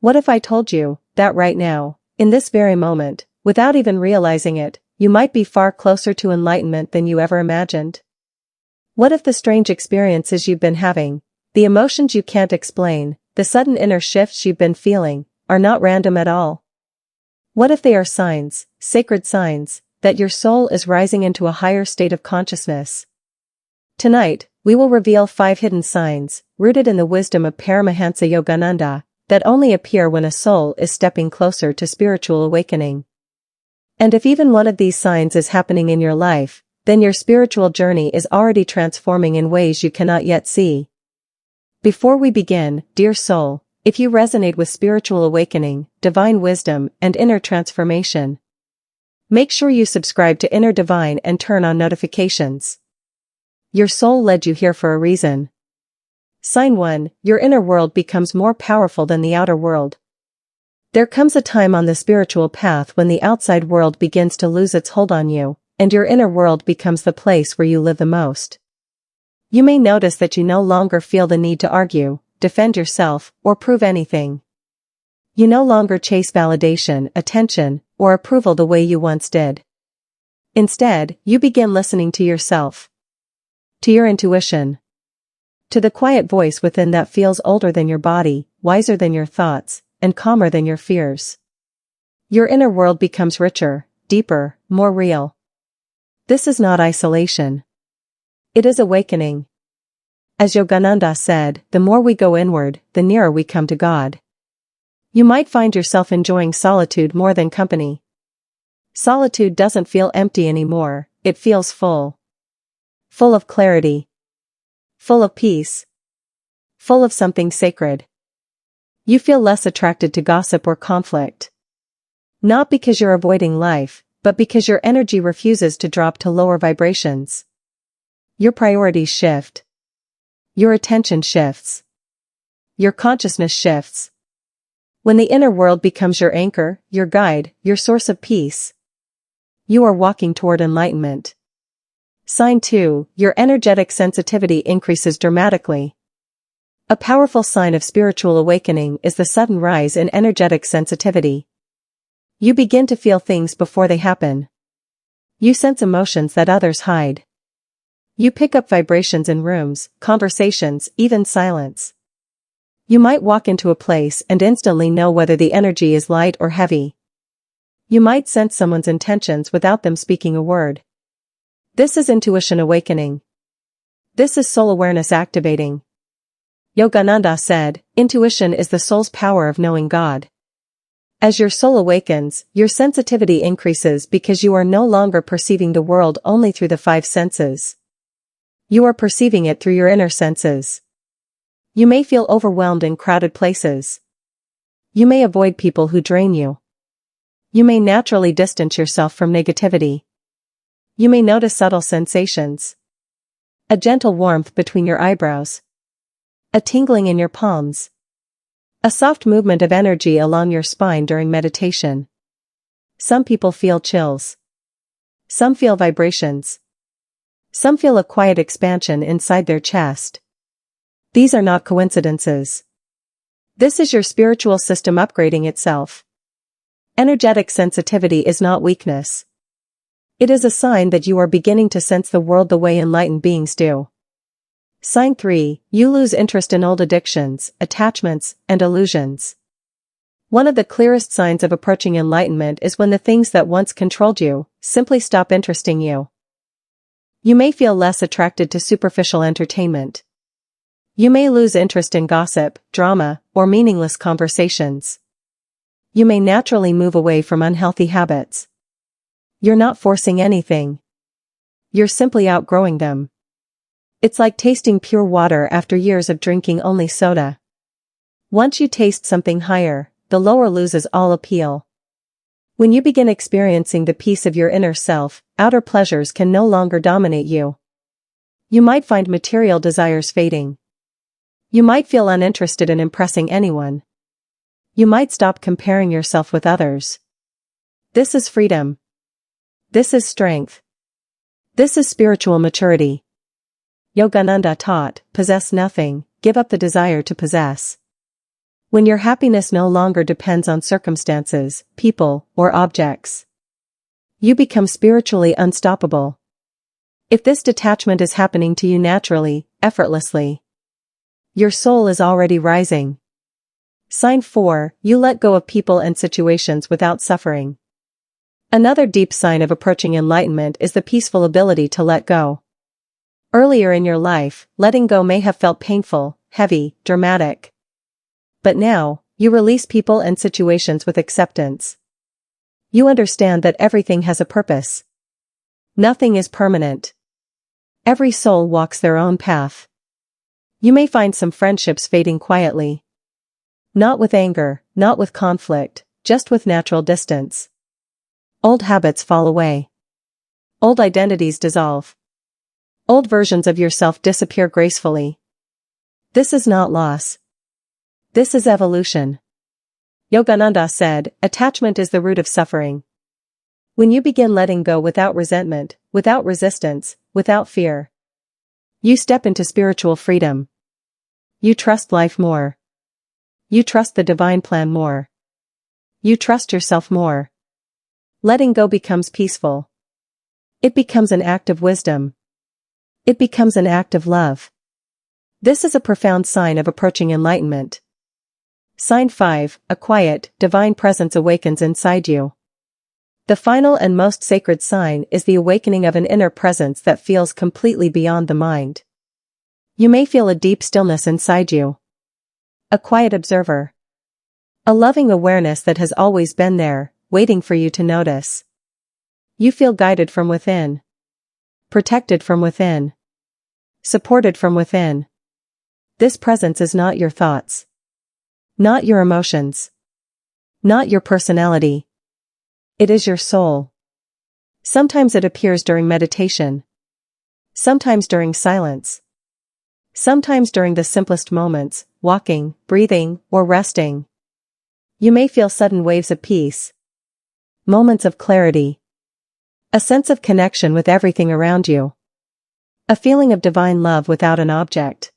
What if I told you that right now, in this very moment, without even realizing it, you might be far closer to enlightenment than you ever imagined? What if the strange experiences you've been having, the emotions you can't explain, the sudden inner shifts you've been feeling, are not random at all? What if they are signs, sacred signs, that your soul is rising into a higher state of consciousness? Tonight, we will reveal 5 hidden signs, rooted in the wisdom of Paramahansa Yogananda, that only appear when a soul is stepping closer to spiritual awakening. And if even one of these signs is happening in your life, then your spiritual journey is already transforming in ways you cannot yet see. Before we begin, dear soul, if you resonate with spiritual awakening, divine wisdom, and inner transformation, make sure you subscribe to Inner Divine and turn on notifications. Your soul led you here for a reason. Sign 1, your inner world becomes more powerful than the outer world. There comes a time on the spiritual path when the outside world begins to lose its hold on you, and your inner world becomes the place where you live the most. You may notice that you no longer feel the need to argue, defend yourself, or prove anything. You no longer chase validation, attention, or approval the way you once did. Instead, you begin listening to yourself, to your intuition, to the quiet voice within that feels older than your body, wiser than your thoughts, and calmer than your fears. Your inner world becomes richer, deeper, more real. This is not isolation. It is awakening. As Yogananda said, the more we go inward, the nearer we come to God. You might find yourself enjoying solitude more than company. Solitude doesn't feel empty anymore, it feels full. Full of clarity. Full of peace. Full of something sacred. You feel less attracted to gossip or conflict. Not because you're avoiding life, but because your energy refuses to drop to lower vibrations. Your priorities shift. Your attention shifts. Your consciousness shifts. When the inner world becomes your anchor, your guide, your source of peace, you are walking toward enlightenment. Sign 2, your energetic sensitivity increases dramatically. A powerful sign of spiritual awakening is the sudden rise in energetic sensitivity. You begin to feel things before they happen. You sense emotions that others hide. You pick up vibrations in rooms, conversations, even silence. You might walk into a place and instantly know whether the energy is light or heavy. You might sense someone's intentions without them speaking a word. This is intuition awakening. This is soul awareness activating. Yogananda said, intuition is the soul's power of knowing God. As your soul awakens, your sensitivity increases because you are no longer perceiving the world only through the 5 senses. You are perceiving it through your inner senses. You may feel overwhelmed in crowded places. You may avoid people who drain you. You may naturally distance yourself from negativity. You may notice subtle sensations. A gentle warmth between your eyebrows. A tingling in your palms. A soft movement of energy along your spine during meditation. Some people feel chills. Some feel vibrations. Some feel a quiet expansion inside their chest. These are not coincidences. This is your spiritual system upgrading itself. Energetic sensitivity is not weakness. It is a sign that you are beginning to sense the world the way enlightened beings do. Sign 3, you lose interest in old addictions, attachments, and illusions. One of the clearest signs of approaching enlightenment is when the things that once controlled you simply stop interesting you. You may feel less attracted to superficial entertainment. You may lose interest in gossip, drama, or meaningless conversations. You may naturally move away from unhealthy habits. You're not forcing anything. You're simply outgrowing them. It's like tasting pure water after years of drinking only soda. Once you taste something higher, the lower loses all appeal. When you begin experiencing the peace of your inner self, outer pleasures can no longer dominate you. You might find material desires fading. You might feel uninterested in impressing anyone. You might stop comparing yourself with others. This is freedom. This is strength. This is spiritual maturity. Yogananda taught, possess nothing, give up the desire to possess. When your happiness no longer depends on circumstances, people, or objects. You become spiritually unstoppable. If this detachment is happening to you naturally, effortlessly, your soul is already rising. Sign 4, you let go of people and situations without suffering. Another deep sign of approaching enlightenment is the peaceful ability to let go. Earlier in your life, letting go may have felt painful, heavy, dramatic. But now, you release people and situations with acceptance. You understand that everything has a purpose. Nothing is permanent. Every soul walks their own path. You may find some friendships fading quietly. Not with anger, not with conflict, just with natural distance. Old habits fall away. Old identities dissolve. Old versions of yourself disappear gracefully. This is not loss. This is evolution. Yogananda said, attachment is the root of suffering. When you begin letting go without resentment, without resistance, without fear, you step into spiritual freedom. You trust life more. You trust the divine plan more. You trust yourself more. Letting go becomes peaceful. It becomes an act of wisdom. It becomes an act of love. This is a profound sign of approaching enlightenment. Sign 5, a quiet, divine presence awakens inside you. The final and most sacred sign is the awakening of an inner presence that feels completely beyond the mind. You may feel a deep stillness inside you. A quiet observer. A loving awareness that has always been there, waiting for you to notice. You feel guided from within. Protected from within. Supported from within. This presence is not your thoughts. Not your emotions. Not your personality. It is your soul. Sometimes it appears during meditation. Sometimes during silence. Sometimes during the simplest moments, walking, breathing, or resting. You may feel sudden waves of peace. Moments of clarity. A sense of connection with everything around you. A feeling of divine love without an object.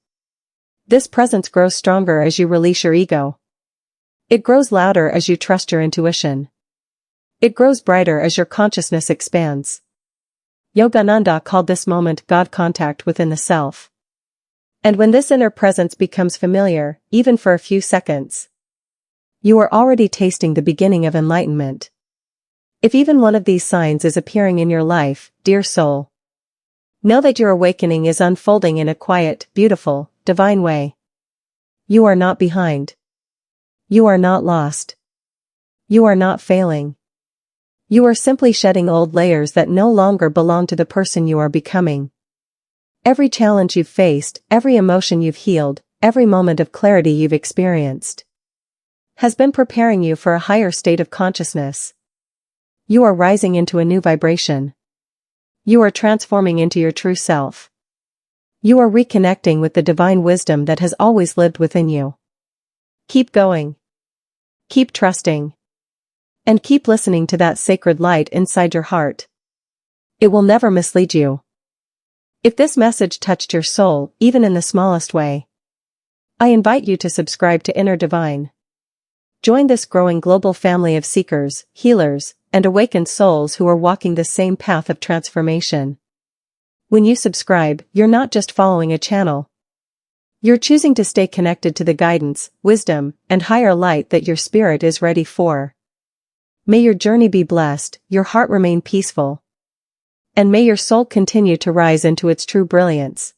This presence grows stronger as you release your ego. It grows louder as you trust your intuition. It grows brighter as your consciousness expands. Yogananda called this moment God contact within the self. And when this inner presence becomes familiar, even for a few seconds, you are already tasting the beginning of enlightenment. If even one of these signs is appearing in your life, dear soul, know that your awakening is unfolding in a quiet, beautiful, divine way. You are not behind. You are not lost. You are not failing. You are simply shedding old layers that no longer belong to the person you are becoming. Every challenge you've faced, every emotion you've healed, every moment of clarity you've experienced, has been preparing you for a higher state of consciousness. You are rising into a new vibration. You are transforming into your true self. You are reconnecting with the divine wisdom that has always lived within you. Keep going. Keep trusting. And keep listening to that sacred light inside your heart. It will never mislead you. If this message touched your soul, even in the smallest way, I invite you to subscribe to Inner Divine. Join this growing global family of seekers, healers, and awakened souls who are walking the same path of transformation. When you subscribe, you're not just following a channel. You're choosing to stay connected to the guidance, wisdom, and higher light that your spirit is ready for. May your journey be blessed, your heart remain peaceful, and may your soul continue to rise into its true brilliance.